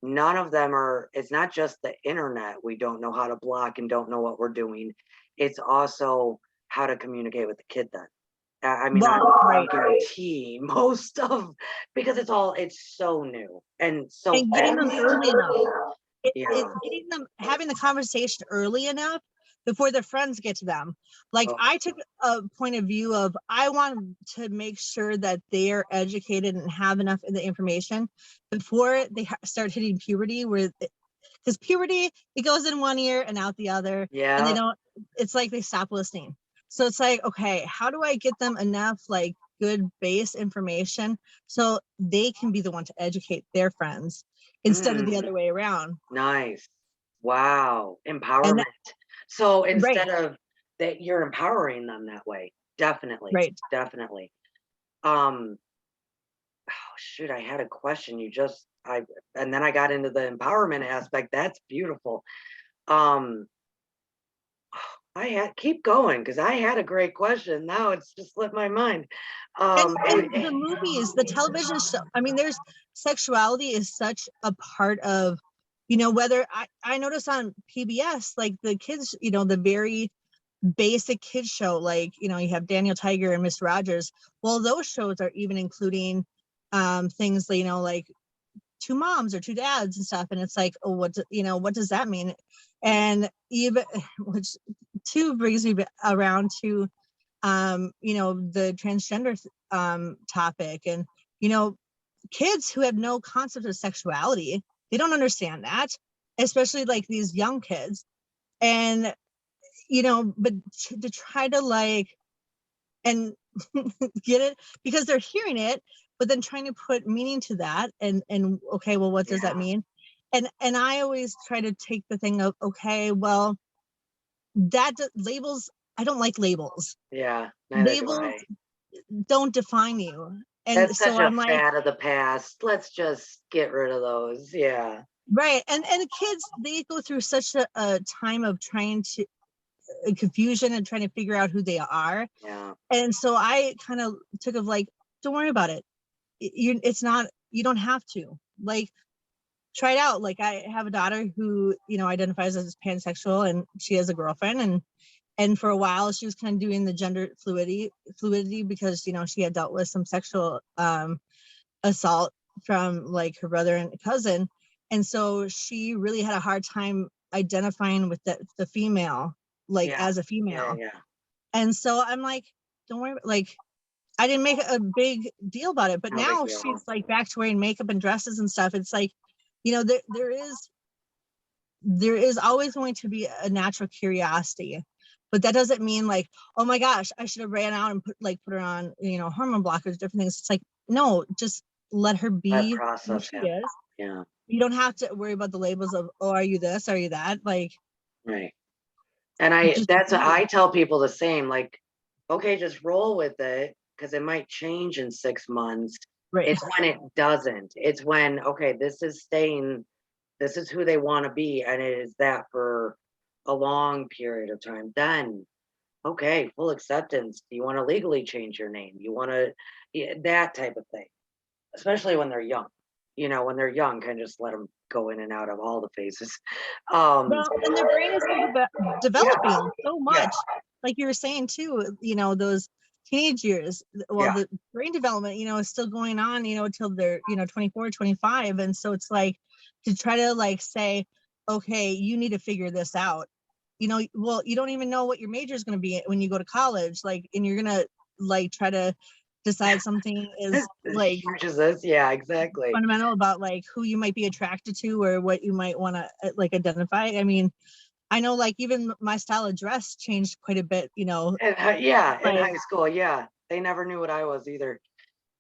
none of them are, it's not just the internet we don't know how to block and don't know what we're doing. It's also how to communicate with the kid then. I mean, I guarantee most of, because it's so new and so
and getting them early enough. It's getting them, having the conversation early enough before their friends get to them. Like I took a point of view of, I want to make sure that they are educated and have enough of the information before they start hitting puberty, where because puberty, it goes in one ear and out the other, and they don't, it's like they stop listening. So it's like, okay, how do I get them enough like good base information so they can be the one to educate their friends instead of the other way around?
Nice. Wow. Empowerment. So instead of that, you're empowering them that way. Definitely. Definitely. Oh shoot, I had a question. And then I got into the empowerment aspect. That's beautiful. Keep going, because I had a great question. Now it's just slipped my mind.
And the movies, the television show, I mean, there's sexuality is such a part of, you know, whether I notice on PBS, like the kids, you know, the very basic kids show, like, you know, you have Daniel Tiger and Miss Rogers. Well, those shows are even including things, you know, like two moms or two dads and stuff. And it's like, oh, what does that mean? And even, which too brings me around to, you know, the transgender topic. And, you know, kids who have no concept of sexuality, they don't understand that, especially like these young kids. And, you know, but to try to like, and get it, because they're hearing it, but then trying to put meaning to that. And okay, well, what does that mean? And I always try to take the thing of, okay, well, labels, I don't like labels.
Yeah, neither do
Labels
I.
don't define you. And
That's
so
such a
I'm like,
fad of the past. Let's just get rid of those. Yeah.
right. And kids, they go through such a time of trying to confusion and trying to figure out who they are.
Yeah.
And so I kind of took of like, don't worry about it. It's not, you don't have to, like, try it out. Like, I have a daughter who, identifies as pansexual, and she has a girlfriend, and for a while she was kind of doing the gender fluidity because, she had dealt with some sexual assault from like her brother and cousin. And so she really had a hard time identifying with the female, like
Yeah.
as a
Yeah.
female.
Yeah.
And so I'm like, don't worry, like, I didn't make a big deal about it, but
No big
now
deal.
she's like back to wearing makeup and dresses and stuff. It's like, there is always going to be a natural curiosity, but that doesn't mean like, oh my gosh, I should have ran out and put her on, hormone blockers, different things. It's like, no, just let her
That
be who
process
she
happen.
is.
Yeah.
You don't have to worry about the labels of, oh, are you this, are you that? Like,
Right. And
just
that's
be you.
I tell people the same, like, okay, just roll with it because it might change in 6 months.
Right.
It's when it doesn't. It's when, okay, this is staying, this is who they want to be, and it is that for a long period of time. Then, okay, full acceptance. Do you want to legally change your name? You want to, yeah, that type of thing, especially when they're young. When they're young, kind of just let them go in and out of all the phases.
Well, and their brain is still
Yeah,
developing so
yeah,
much. Like you were saying too, those teenage years, well,
yeah.
the brain development, is still going on, till they're, 24, 25. And so it's like to try to like say, okay, you need to figure this out. Well, you don't even know what your major is going to be when you go to college, like, and you're going to like try to decide something is
As
like
huge as this, yeah, exactly.
fundamental about like who you might be attracted to or what you might want to like identify. I mean, I know like even my style of dress changed quite a bit,
Yeah, in
like,
high school, yeah, they never knew what I was either,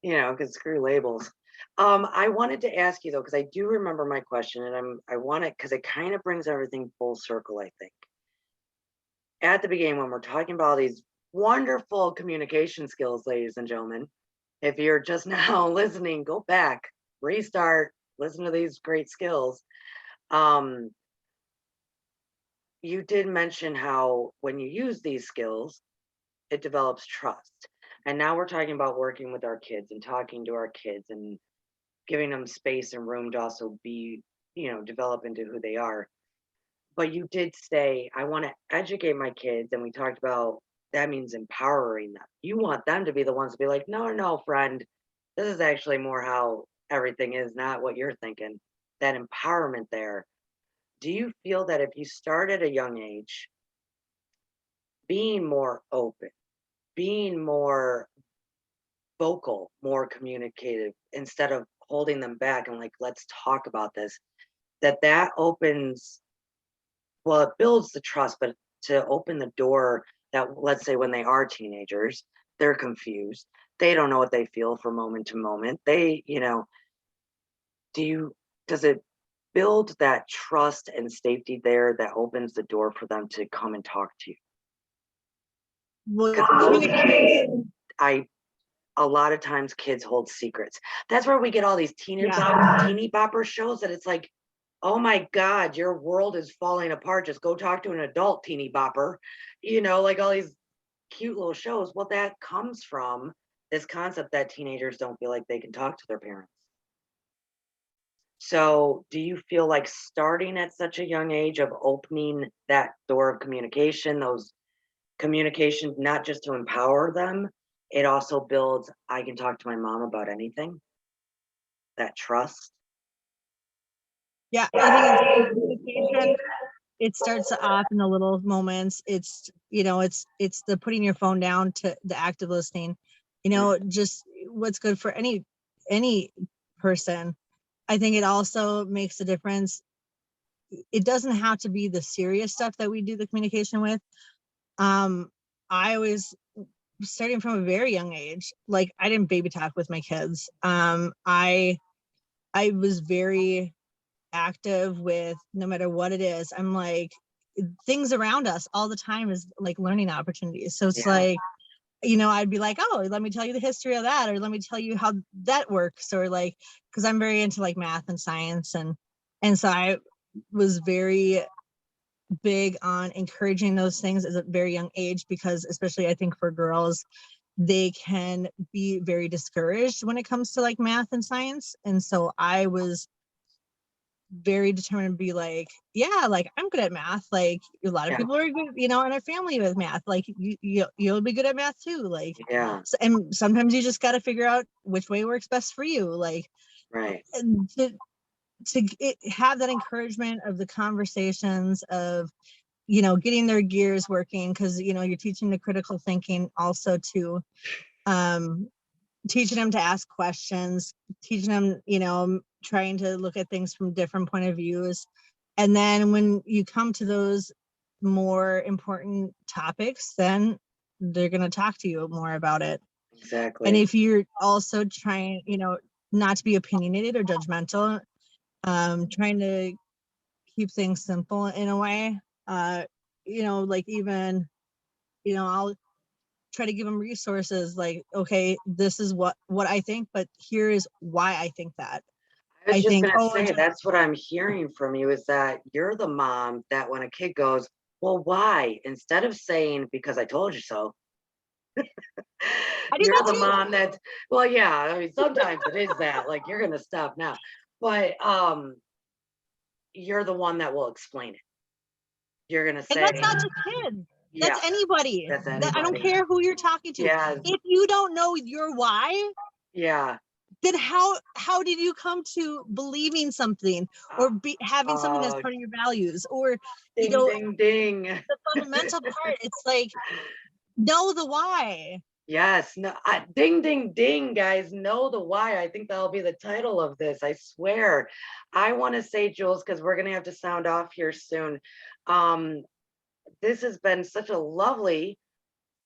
because screw labels. I wanted to ask you though, because I do remember my question, and I want it because it kind of brings everything full circle. I think at the beginning when we're talking about these wonderful communication skills, ladies and gentlemen, if you're just now listening, go back, restart, listen to these great skills. Um, you did mention how when you use these skills, it develops trust. And now we're talking about working with our kids and talking to our kids and giving them space and room to also be, develop into who they are. But you did say, I want to educate my kids. And we talked about that means empowering them. You want them to be the ones to be like, no, no, friend, this is actually more how everything is, not what you're thinking. That empowerment there. Do you feel that if you start at a young age, being more open, being more vocal, more communicative, instead of holding them back and like, let's talk about this, that opens, well, it builds the trust, but to open the door that, let's say when they are teenagers, they're confused. They don't know what they feel from moment to moment. Do you, does it build that trust and safety there that opens the door for them to come and talk to you?
well,
Because most kids,
communication.
I a lot of times kids hold secrets. That's where we get all these
Yeah.
teeny bopper shows that it's like, oh my God, your world is falling apart. Just go talk to an adult teeny bopper, like all these cute little shows. Well, that comes from this concept that teenagers don't feel like they can talk to their parents. So, do you feel like starting at such a young age of opening that door of communication, those communication, not just to empower them, it also builds, I can talk to my mom about anything, that trust?
Yeah, I think it's communication. It starts off in the little moments. It's the putting your phone down to the active listening,
Mm,
just what's good for any person. I think it also makes a difference. It doesn't have to be the serious stuff that we do the communication with. I always, starting from a very young age, like I didn't baby talk with my kids. I was very active with no matter what it is, I'm like, things around us all the time is like learning opportunities. So it's
Yeah.
like, you know, I'd be like, oh, let me tell you the history of that, or let me tell you how that works, or like, because I'm very into like math and science, and so I was very big on encouraging those things at a very young age, because especially I think for girls, they can be very discouraged when it comes to like math and science. And so I was very determined to be like, yeah, like I'm good at math. Like a lot of
Yeah.
people are good, you know, in our family with math. Like you'll be good at math too. Like,
Yeah.
so, and sometimes you just got to figure out which way works best for you. Like,
Right.
and have that encouragement of the conversations of, you know, getting their gears working, because, you know, you're teaching the critical thinking also too. Teaching them to ask questions, teaching them, you know, trying to look at things from different point of views. And then when you come to those more important topics, then they're going to talk to you more about it.
Exactly.
And if you're also trying, you know, not to be opinionated or judgmental, trying to keep things simple in a way, you know, like even, you know, I'll try to give them resources like, okay, this is what I think, but here is why I think that.
I was
I
just
think,
gonna
oh,
say, that's what I'm hearing from you, is that you're the mom that when a kid goes, well, why? Instead of saying, because I told you so,
I do
you're
that
the
too.
mom that, well, yeah, I mean, sometimes it is that, like, you're gonna stop now. But you're the one that will explain it. You're gonna
And
say,
that's not just kids.
yeah,
That's anybody.
that's
I don't
anybody.
care who you're talking to.
Yeah,
If you don't know your why,
yeah.
then how did you come to believing something, or having something that's
Uh,
part of your values, or, you
ding,
know,
ding, ding.
the fundamental part? It's like, know the why.
Yes, no, ding, ding, ding, guys. Know the why. I think that'll be the title of this. I swear. I want to say, Jules, because we're gonna have to sound off here soon. Um, this has been such a lovely,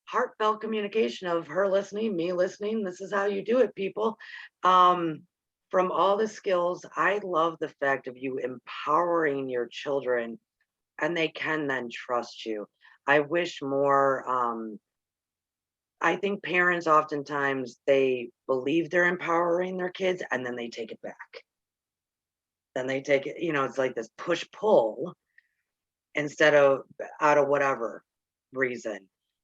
heartfelt communication of her listening, me listening. This is how you do it, people. Um, from all the skills, I love the fact of you empowering your children, and they can then trust you. I wish more. I think parents oftentimes they believe they're empowering their kids and then they take it back. Then they take it, you know, it's like this push pull instead of out of whatever reason.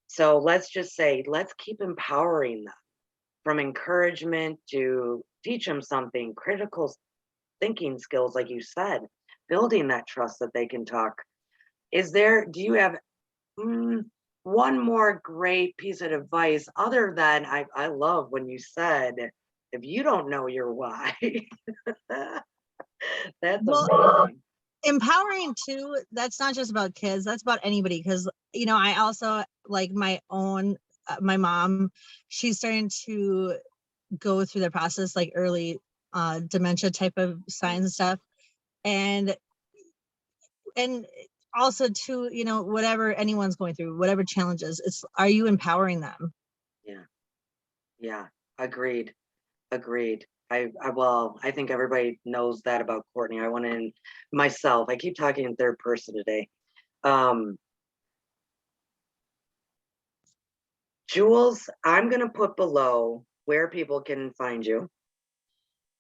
So let's just say, let's keep empowering them, from encouragement to teach them something, critical thinking skills, like you said, building that trust that they can talk. Do you have one more great piece of advice other than I love when you said, if you don't know your why, that's
Well,
amazing.
empowering too, that's not just about kids, that's about anybody. Because, you know, I also like my own, my mom, she's starting to go through the process, like early dementia type of signs and stuff. And also too, you know, whatever anyone's going through, whatever challenges, it's, are you empowering them?
Yeah, yeah, agreed, agreed. Well, I think everybody knows that about Courtney. I went in myself. I keep talking in third person today. Um, Jules, I'm gonna put below where people can find you.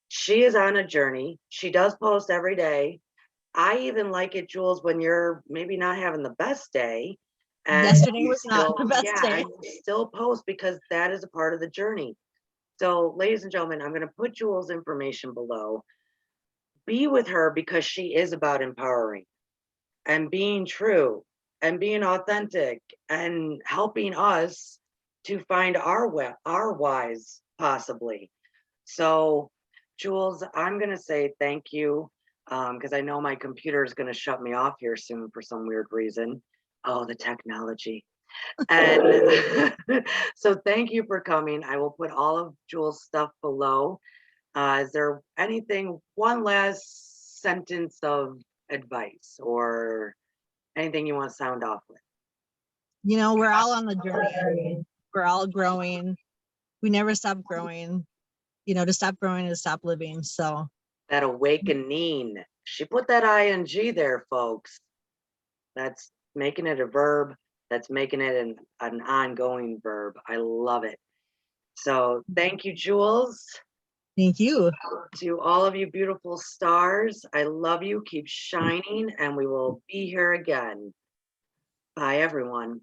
She is on a journey. She does post every day. I even like it, Jules, when you're maybe not having the best day and
Yesterday
you
was not
still,
the best
yeah,
day.
and you still post, because that is a part of the journey. So, ladies and gentlemen, I'm going to put Jules' information below. Be with her, because she is about empowering and being true and being authentic and helping us to find our whys, possibly. So, Jules, I'm going to say thank you, because I know my computer is going to shut me off here soon for some weird reason. Oh, the technology. And so thank you for coming. I will put all of Jules' stuff below. Is there anything, one last sentence of advice or anything you want to sound off with?
You know, we're all on the journey, we're all growing, we never stop growing. You know, to stop growing is stop living. So
That awakening, She put that ing there, folks. That's making it a verb. That's making it an ongoing verb. I love it. So thank you, Jewels.
Thank you.
To all of you beautiful stars, I love you. Keep shining, and we will be here again. Bye, everyone.